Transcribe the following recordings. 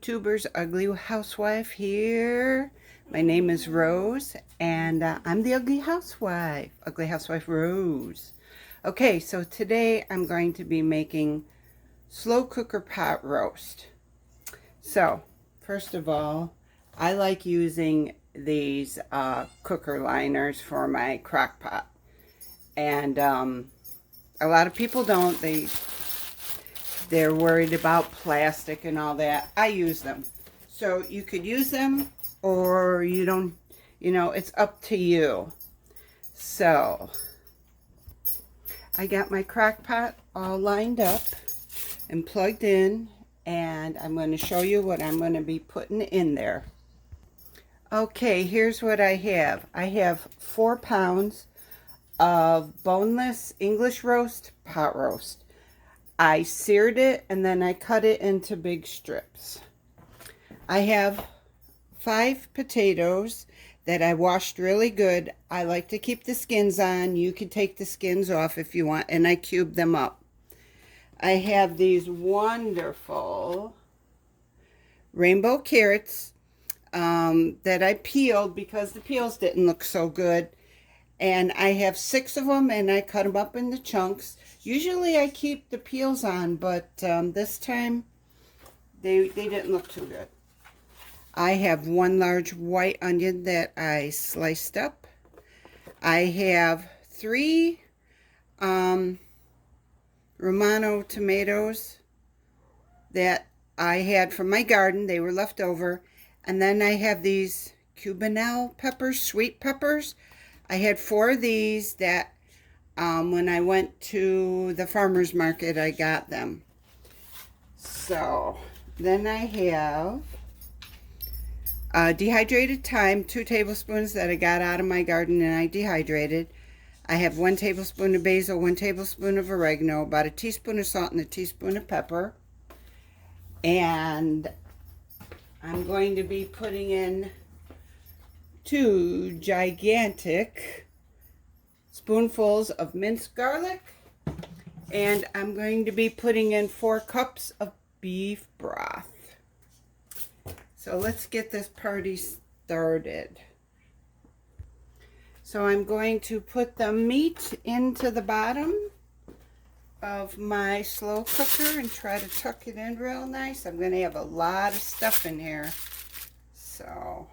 YouTubers, Ugly Housewife here. My name is Rose, and I'm the Ugly Housewife, Ugly Housewife Rose. Okay, so today I'm going to be making slow cooker pot roast. So, first of all, I like using these cooker liners for my crock pot. And a lot of people don't. They're worried about plastic and all that. I use them. So you could use them or you don't, it's up to you. So I got my crock pot all lined up and plugged in, and I'm going to show you what I'm going to be putting in there. Okay, here's what I have. I have 4 pounds of boneless English roast pot roast. I seared it and then I cut it into big strips. I have 5 potatoes that I washed really good. I like to keep the skins on. You can take the skins off if you want, and I cubed them up. I have these wonderful rainbow carrots that I peeled because the peels didn't look so good. And I have 6 of them, and I cut them up into chunks. Usually I keep the peels on, but this time they didn't look too good. I have 1 large white onion that I sliced up. I have 3 Romano tomatoes that I had from my garden. They were left over. And then I have these Cubanelle peppers, sweet peppers. I had 4 of these that when I went to the farmer's market, I got them. So then I have dehydrated thyme, 2 tablespoons that I got out of my garden and I dehydrated. I have 1 tablespoon of basil, 1 tablespoon of oregano, about a teaspoon of salt and a teaspoon of pepper. And I'm going to be putting in 2 gigantic spoonfuls of minced garlic, and I'm going to be putting in 4 cups of beef broth. So let's get this party started. So I'm going to put the meat into the bottom of my slow cooker and try to tuck it in real nice. I'm going to have a lot of stuff in here, so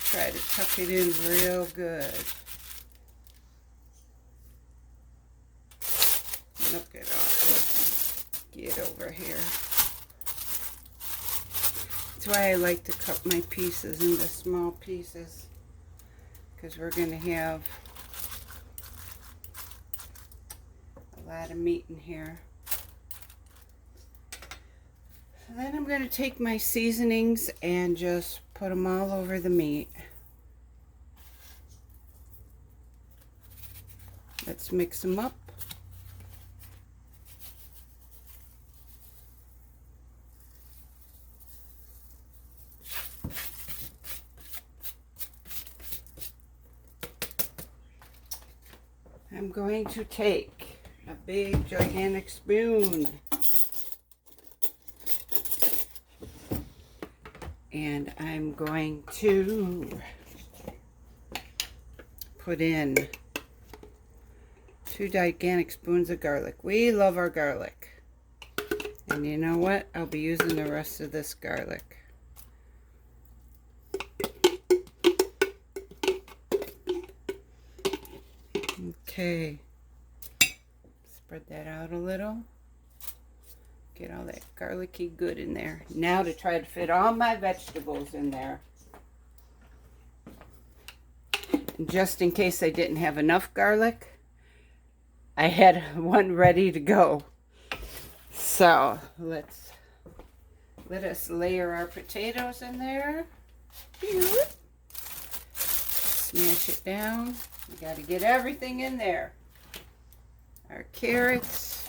try to tuck it in real good. Look at all. Let's get over here. That's why I like to cut my pieces into small pieces, because we're going to have a lot of meat in here. And then I'm going to take my seasonings and just put them all over the meat. Let's mix them up. I'm going to take a big gigantic spoon and I'm going to put in 2 gigantic spoons of garlic. We love our garlic. And you know what? I'll be using the rest of this garlic. Okay. Spread that out a little. Get all that garlicky good in there. Now to try to fit all my vegetables in there. And just in case I didn't have enough garlic, I had one ready to go. So let us layer our potatoes in there. Smash it down. We got to get everything in there. Our carrots.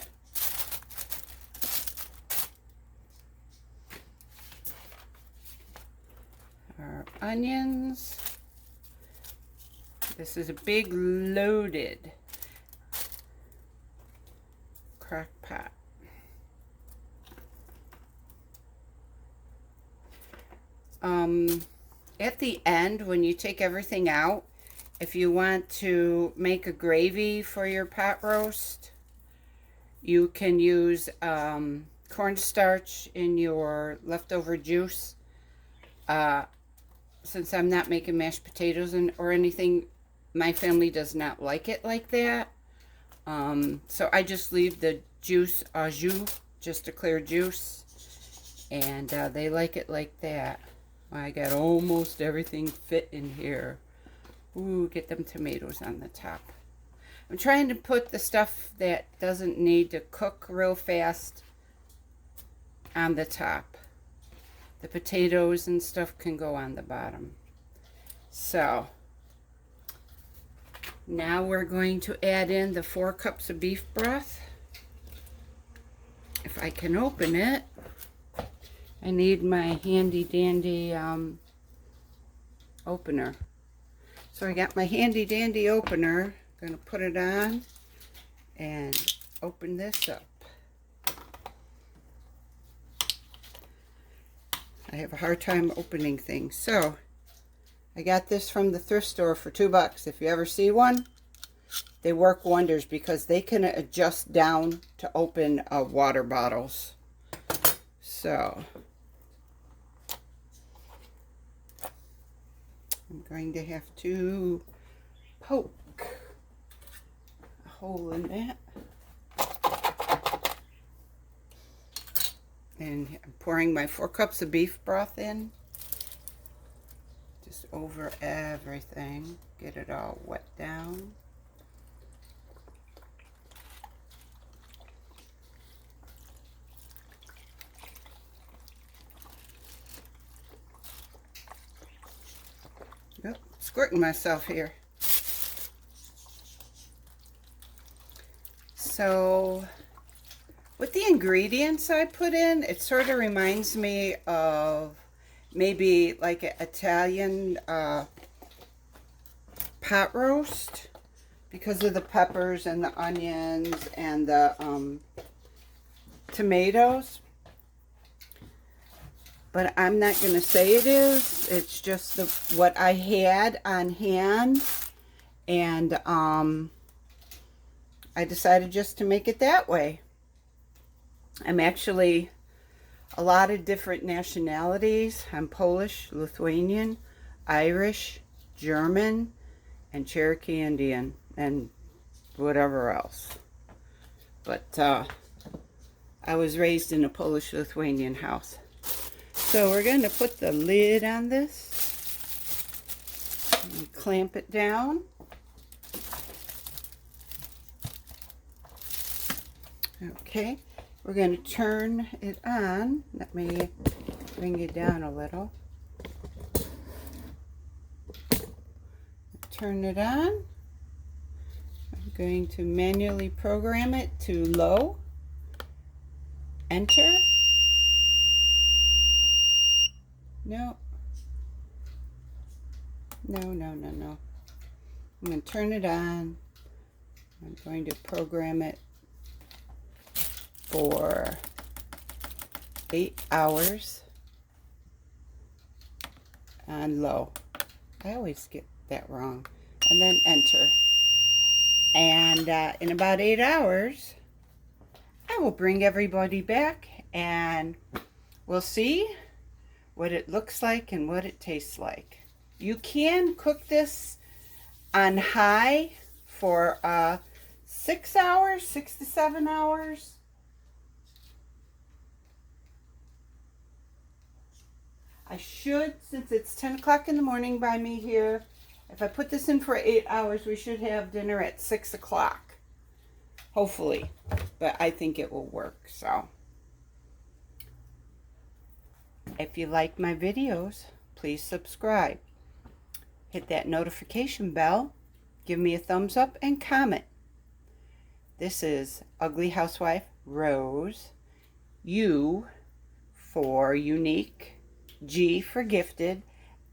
Our onions. This is a big loaded crock pot. At the end, when you take everything out, if you want to make a gravy for your pot roast, you can use cornstarch in your leftover juice. Since I'm not making mashed potatoes or anything, my family does not like it like that. So I just leave the juice au jus, just a clear juice, and they like it like that. I got almost everything fit in here. Ooh, get them tomatoes on the top. I'm trying to put the stuff that doesn't need to cook real fast on the top. The potatoes and stuff can go on the bottom. So, now we're going to add in the 4 cups of beef broth. If I can open it. I need my handy dandy opener. So I got my handy dandy opener. I'm going to put it on and open this up. I have a hard time opening things. So I got this from the thrift store for $2. If you ever see one, they work wonders because they can adjust down to open water bottles. So I'm going to have to poke a hole in that. And I'm pouring my 4 cups of beef broth in. Just over everything. Get it all wet down. Oh, squirting myself here. So, with the ingredients I put in, it sort of reminds me of maybe like an Italian pot roast because of the peppers and the onions and the tomatoes. But I'm not going to say it is. It's just what I had on hand. And I decided just to make it that way. I'm actually a lot of different nationalities. I'm Polish, Lithuanian, Irish, German, and Cherokee Indian, and whatever else. But I was raised in a Polish-Lithuanian house. So we're going to put the lid on this and clamp it down. Okay, we're going to turn it on. Let me bring it down a little. Turn it on. I'm going to manually program it to low. Enter. No. No. I'm going to turn it on. I'm going to program it for 8 hours on low. I always get that wrong. And then enter. And in about 8 hours, I will bring everybody back and we'll see what it looks like and what it tastes like. You can cook this on high for 6 hours, 6 to 7 hours. I should, since it's 10 o'clock in the morning by me here, if I put this in for 8 hours, we should have dinner at 6 o'clock. Hopefully. But I think it will work, so. If you like my videos, please subscribe. Hit that notification bell. Give me a thumbs up and comment. This is Ugly Housewife Rose. U for unique. G for gifted.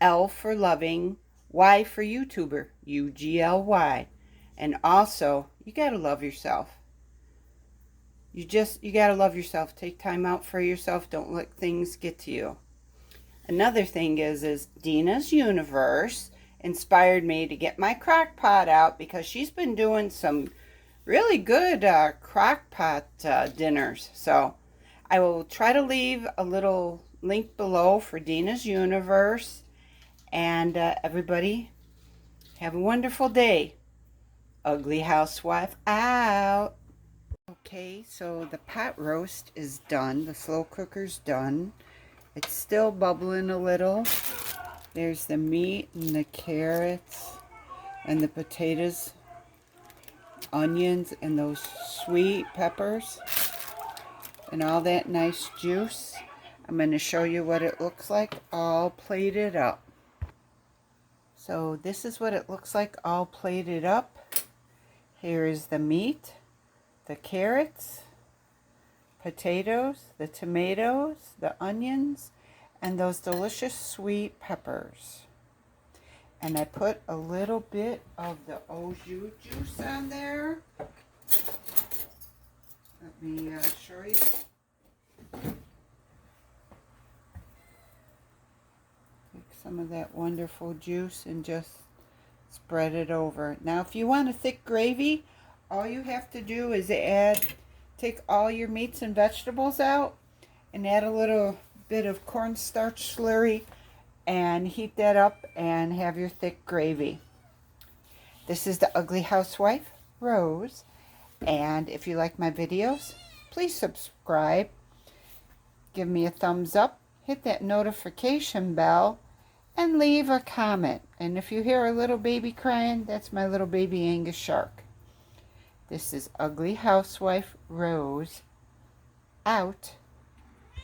L for loving. Y for YouTuber. UGLY. And also, you gotta love yourself. You got to love yourself. Take time out for yourself. Don't let things get to you. Another thing is Dinas Universe inspired me to get my crock pot out because she's been doing some really good crock pot dinners. So I will try to leave a little link below for Dinas Universe. And everybody, have a wonderful day. Ugly Housewife out. Okay, so the pot roast is done. The slow cooker's done. It's still bubbling a little. There's the meat and the carrots and the potatoes, onions, and those sweet peppers and all that nice juice. I'm going to show you what it looks like all plated up. So this is what it looks like all plated up. Here is the meat, the carrots, potatoes, the tomatoes, the onions, and those delicious sweet peppers. And I put a little bit of the au jus juice on there. Let me show you. Take some of that wonderful juice and just spread it over. Now if you want a thick gravy, all you have to do is take all your meats and vegetables out and add a little bit of cornstarch slurry and heat that up and have your thick gravy. This is the Ugly Housewife, Rose, and if you like my videos, please subscribe, give me a thumbs up, hit that notification bell, and leave a comment. And if you hear a little baby crying, that's my little baby Angus shark. This is Ugly Housewife, Rose, out.